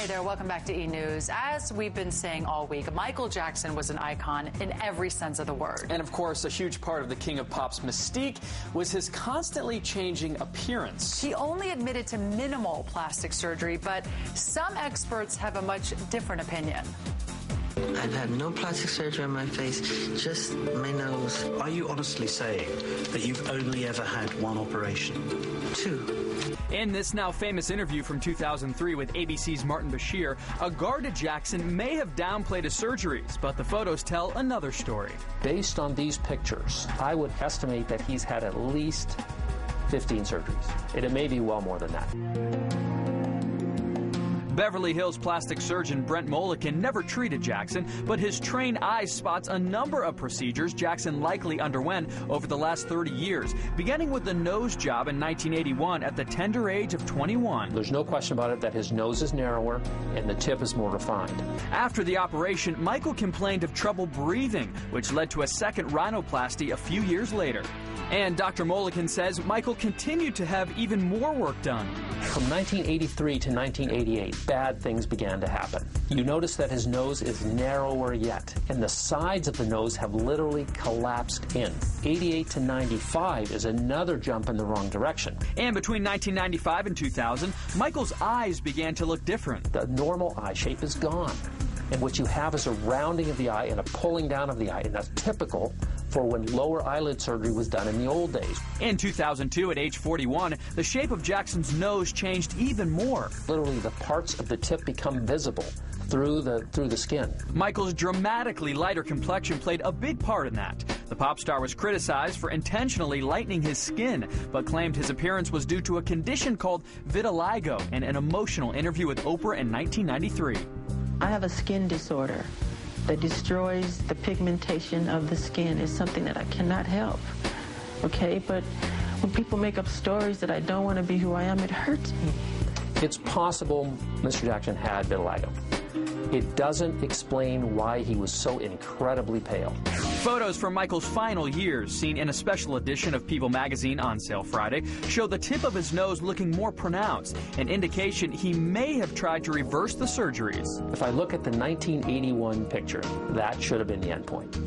Hey there, welcome back to E! News. As we've been saying all week, Michael Jackson was an icon in every sense of the word. And of course, a huge part of the King of Pop's mystique was his constantly changing appearance. He only admitted to minimal plastic surgery, but some experts have a much different opinion. I've had no plastic surgery on my face, just my nose. Are you honestly saying that you've only ever had one operation? 2. In this now famous interview from 2003 with ABC's Martin Bashir, a guard at Jackson may have downplayed his surgeries, but the photos tell another story. Based on these pictures, I would estimate that he's had at least 15 surgeries, and it may be well more than that. Beverly Hills Plastic Surgeon Brent Moelleken never treated Jackson, but his trained eye spots a number of procedures Jackson likely underwent over the last 30 years, beginning with the nose job in 1981 at the tender age of 21. There's no question about it that his nose is narrower and the tip is more refined. After the operation, Michael complained of trouble breathing, which led to a second rhinoplasty a few years later. And Dr. Moelleken says Michael continued to have even more work done. From 1983 to 1988, bad things began to happen. You notice that his nose is narrower yet, and the sides of the nose have literally collapsed in. 88 to 95 is another jump in the wrong direction. And between 1995 and 2000, Michael's eyes began to look different. The normal eye shape is gone, and what you have is a rounding of the eye and a pulling down of the eye, and that's typical for when lower eyelid surgery was done in the old days. In 2002, at age 41, the shape of Jackson's nose changed even more. Literally, the parts of the tip become visible through the skin. Michael's dramatically lighter complexion played a big part in that. The pop star was criticized for intentionally lightening his skin, but claimed his appearance was due to a condition called vitiligo in an emotional interview with Oprah in 1993. I have a skin disorder that destroys the pigmentation of the skin. Is something that I cannot help, okay? But when people make up stories that I don't want to be who I am, it hurts me. It's possible Mr. Jackson had vitiligo. It doesn't explain why he was so incredibly pale. Photos from Michael's final years, seen in a special edition of People magazine on sale Friday, show the tip of his nose looking more pronounced, an indication he may have tried to reverse the surgeries. If I look at the 1981 picture, that should have been the end point.